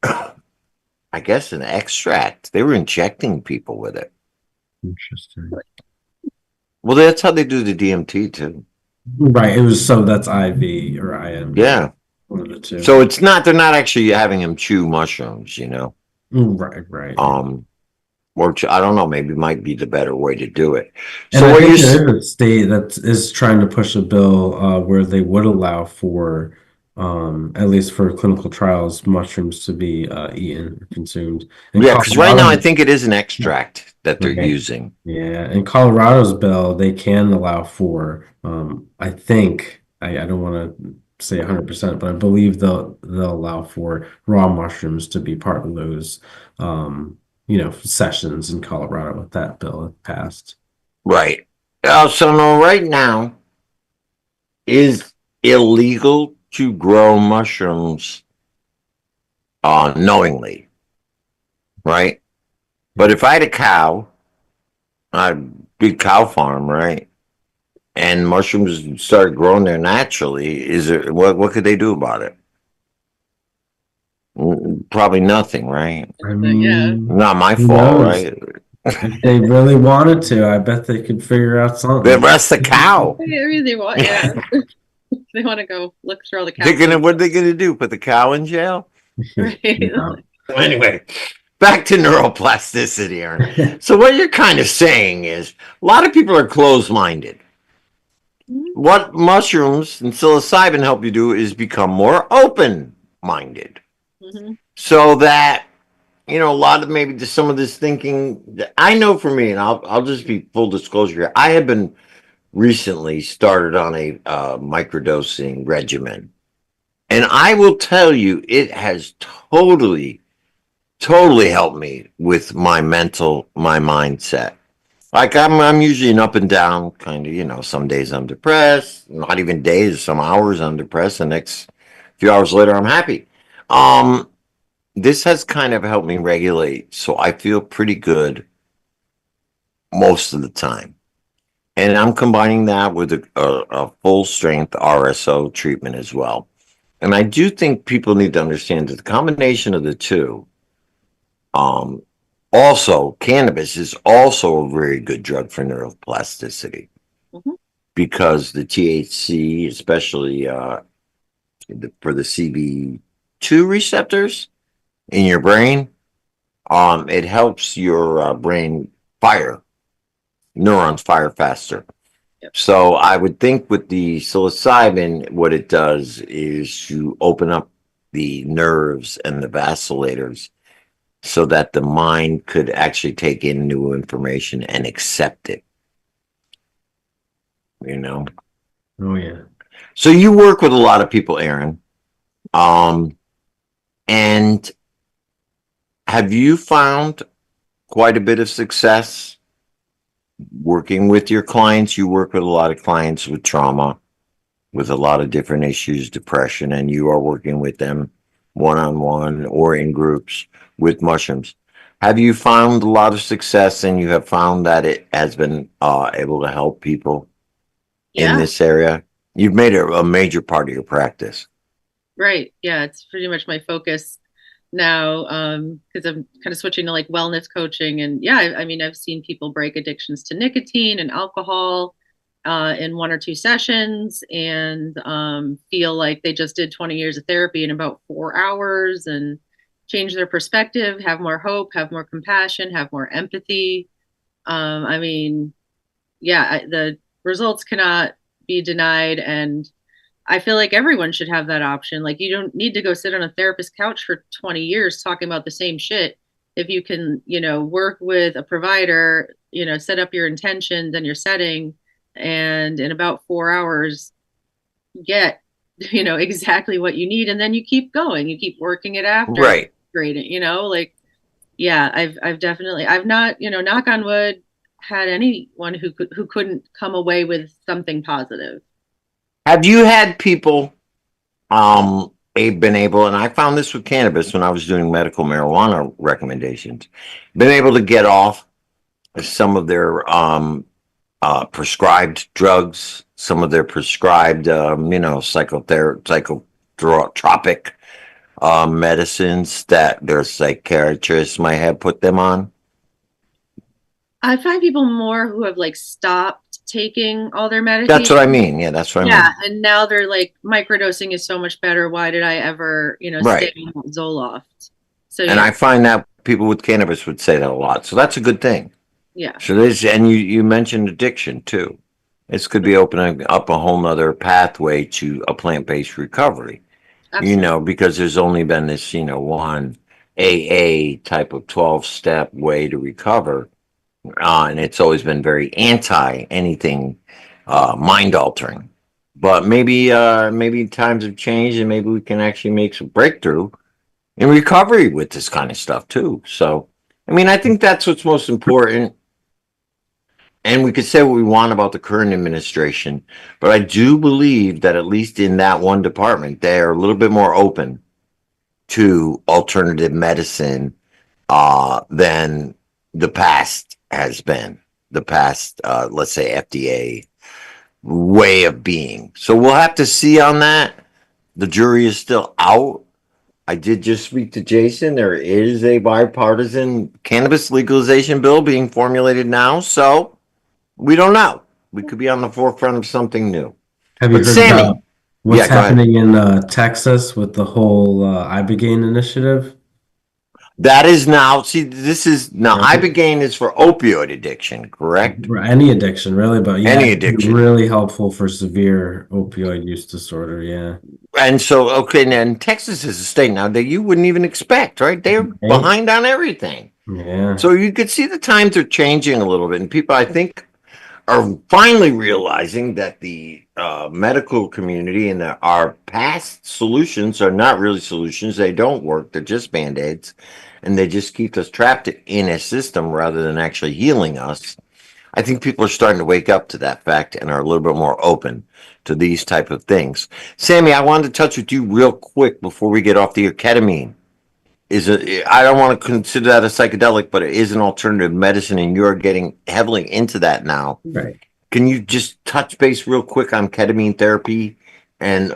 I guess, an extract. They were injecting people with it. interesting. Well, that's how they do the DMT too. Right. That's IV or IM. Yeah. One of the two. So they're not actually having him chew mushrooms, Right, right. I don't know, maybe might be the better way to do it. And So I what think you there is a state that is trying to push a bill where they would allow for, at least for clinical trials, mushrooms to be eaten or consumed. In Yeah, because right now I Colorado, think it is an extract that they're right. using. Yeah, in Colorado's bill, they can allow for, I think, I don't want to say 100%, but I believe they'll allow for raw mushrooms to be part of those, sessions in Colorado with that bill if passed. Right. So no, right now is illegal to grow mushrooms knowingly, right? But if I had a cow, a big cow farm, right, and mushrooms started growing there naturally, what could they do about it? Probably nothing, right? I Yeah. mean, Not my who fault, knows? right? If they really wanted to, I bet they could figure out The something. rest the cow. I mean, they want, yeah. They want to go look through all the What are they gonna do? Put the cow in jail? Right. Yeah. Anyway, back to neuroplasticity, Aaron. So what you're kind of saying is a lot of people are closed-minded. What mushrooms and psilocybin help you do is become more open-minded. Mhm. So that, a lot of maybe just some of this thinking that I know for me, and I'll just be full disclosure here. I have been recently started on a microdosing regimen. And I will tell you, it has totally helped me with my mindset. Like I'm usually an up and down kind of, some days I'm depressed, not even days, some hours I'm depressed. The next few hours later, I'm happy. Um, this has kind of helped me regulate. So I feel pretty good most of the time. And I'm combining that with a full strength RSO treatment as well. And I do think people need to understand that the combination of the two, um, also cannabis is also a very good drug for neuroplasticity Mhm. because the THC, especially for the CB2 receptors in your brain, it helps your brain neurons fire faster. Yep. So I would think with the psilocybin, what it does is to open up the nerves and the vasculators so that the mind could actually take in new information and accept it. You know. Oh yeah. So you work with a lot of people, Aaron. And have you found quite a bit of success working with your clients? You work with a lot of clients with trauma. with a lot of different issues, depression, and you are working with them one-on-one or in groups with mushrooms. Have you found a lot of success and you have found that it has been able to help people in Yeah, this area? You've made it a major part of your practice. right. Yeah, it's pretty much my focus now, because I'm kind of switching to like wellness coaching. And yeah, I mean, I've seen people break addictions to nicotine and alcohol in 1 or 2 sessions, and feel like they just did 20 years of therapy in about 4 hours, and change their perspective, have more hope, have more compassion, have more empathy. I mean, yeah, the results cannot be denied. And I feel like everyone should have that option. Like, you don't need to go sit on a therapist couch for 20 years talking about the same shit. If you can, work with a provider, set up your intentions and your setting, and in about 4 hours, get, exactly what you need. And then you keep going, you keep working it after, and Right. integrate it, like, yeah, I've definitely, I've not, knock on wood, had anyone who couldn't come away with something positive. Have you had people been able, and I found this with cannabis when I was doing medical marijuana recommendations, been able to get off some of their prescribed drugs, some of their prescribed psychotropic medicines that their psychiatrists might have put them on? I find people more who have like stopped taking all their That's medication. what I mean. Yeah, that's what I Yeah, mean. and now they're like, microdosing is so much better. Why did I ever, stay Right. on Zoloft? So And yeah, I find that people with cannabis would say that a lot. So that's a good thing. yeah, So there's, and you mentioned addiction too. This could be opening up a whole nother pathway to a plant-based recovery, absolutely. because there's only been this, one AA type of 12-step way to recover. And it's always been very anti anything mind altering. But maybe times have changed and maybe we can actually make some breakthrough in recovery with this kind of stuff too. So, I mean, I think that's what's most important. And we could say what we want about the current administration, but I do believe that at least in that one department, they are a little bit more open to alternative medicine than the past has been. The past, let's say, FDA way of being. So we'll have to see on that. The jury is still out. I did just speak to Jason. There is a bipartisan cannabis legalization bill being formulated now. So we don't know. We could be on the forefront of something new. Have you But heard about Sammy, what's yeah, go ahead. happening in Texas with the whole Ibogaine initiative? That is now, see, this is now Right. Ibogaine is for opioid addiction, correct? For any addiction, really, but yeah, Any it's addiction. really helpful for severe opioid use disorder. Yeah. And so, okay, and Texas is a state now that you wouldn't even expect, right? They're Right? behind on everything. Yeah. So you could see the times are changing a little bit, and people, I think, are finally realizing that the medical community and our past solutions are not really solutions. They don't work. They're just band-aids, and they just keep us trapped in a system rather than actually healing us. I think people are starting to wake up to that fact and are a little bit more open to these type of things. Sammy, I wanted to touch with you real quick before we get off the air. Ketamine is I don't want to consider that a psychedelic, but it is an alternative medicine, and you're getting heavily into that now. Right. Can you just touch base real quick on ketamine therapy? And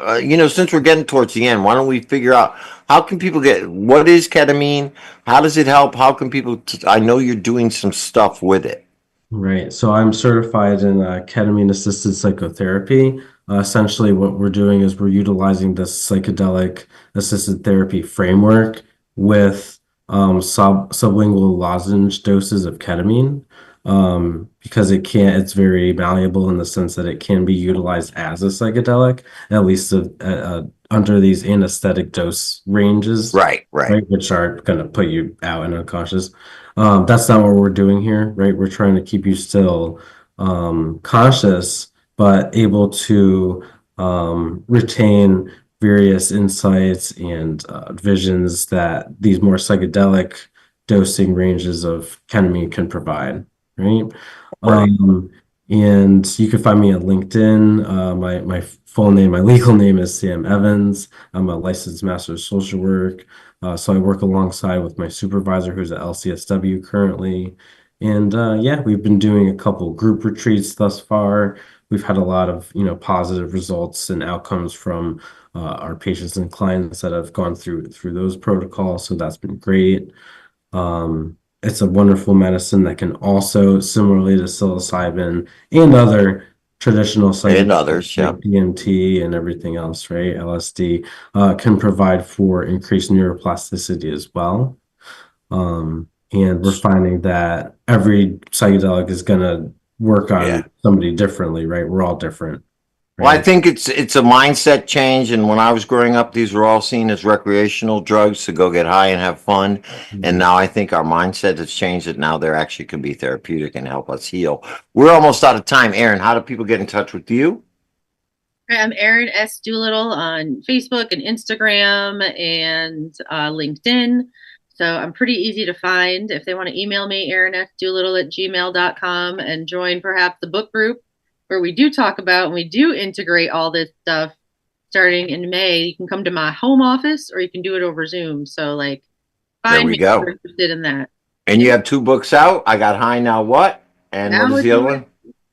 since we're getting towards the end, why don't we figure out how can people get what is ketamine? How does it help? How can people? I know you're doing some stuff with it. Right. So I'm certified in ketamine assisted psychotherapy. Essentially, what we're doing is we're utilizing this psychedelic assisted therapy framework with sublingual lozenge doses of ketamine, because it's very malleable in the sense that it can be utilized as a psychedelic, at least under these anesthetic dose ranges, Right, right, right, which are going to put you out and unconscious. That's not what we're doing here, right? We're trying to keep you still conscious, but able to retain various insights and visions that these more psychedelic dosing ranges of ketamine can provide, right? right. Um, And you can find me at LinkedIn. My full name, my legal name is Sam Evans. I'm a licensed master of social work. So I work alongside with my supervisor, who's at LCSW currently. And yeah, we've been doing a couple group retreats thus far. We've had a lot of, positive results and outcomes from our patients and clients that have gone through those protocols. So that's been great. It's a wonderful medicine that can also, similarly to psilocybin and other traditional And psychedelics others, yeah. like DMT and everything else, right? LSD, can provide for increased neuroplasticity as well. And we're finding that every psychedelic is going to work on Yeah. somebody differently, right? We're all different, Well, I right? think it's a mindset change. And when I was growing up, these were all seen as recreational drugs to go get high and have fun. And now I think our mindset has changed that now there actually can be therapeutic and help us heal. We're almost out of time. Aaron, how do people get in touch with you? I'm Erin S. Doolittle on Facebook and Instagram and LinkedIn. So I'm pretty easy to find. If they want to email me, erinsdoolittle@gmail.com, and join perhaps the book group where we do talk about and we do integrate all this stuff starting in May. You can come to my home office or you can do it over Zoom. So like There find we me if go. you're interested in that. And you have 2 books out. I Got High Now What? And Now what is with the other you one?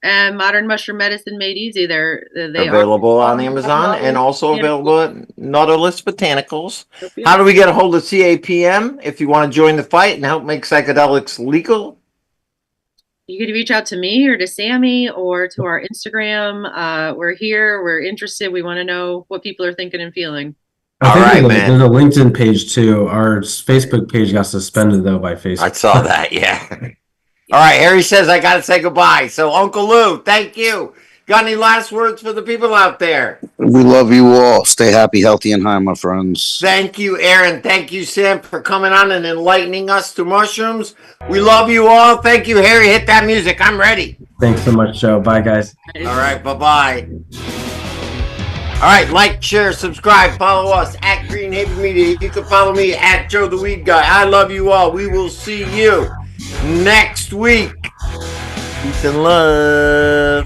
and Modern Mushroom Medicine Made Easy. They are Available on Amazon and also available at Nautilus Botanicals. How do we get a hold of CAPM if you want to join the fight and help make psychedelics legal? You could reach out to me or to Sammy or to our Instagram. We're here. We're interested. We want to know what people are thinking and feeling. All right, man. There's a LinkedIn page too. Our Facebook page got suspended though by Facebook. I saw that, yeah. All right, Harry says I got to say goodbye. So, Uncle Lou, thank you. Got any last words for the people out there? We love you all. Stay happy, healthy, and high, my friends. Thank you, Aaron. Thank you, Sam, for coming on and enlightening us to mushrooms. We love you all. Thank you, Harry. Hit that music. I'm ready. Thanks so much, Joe. Bye, guys. All right, bye-bye. All right, like, share, subscribe, follow us at Green Haven Media. You can follow me at Joe the Weed Guy. I love you all. We will see you next week. Peace and love.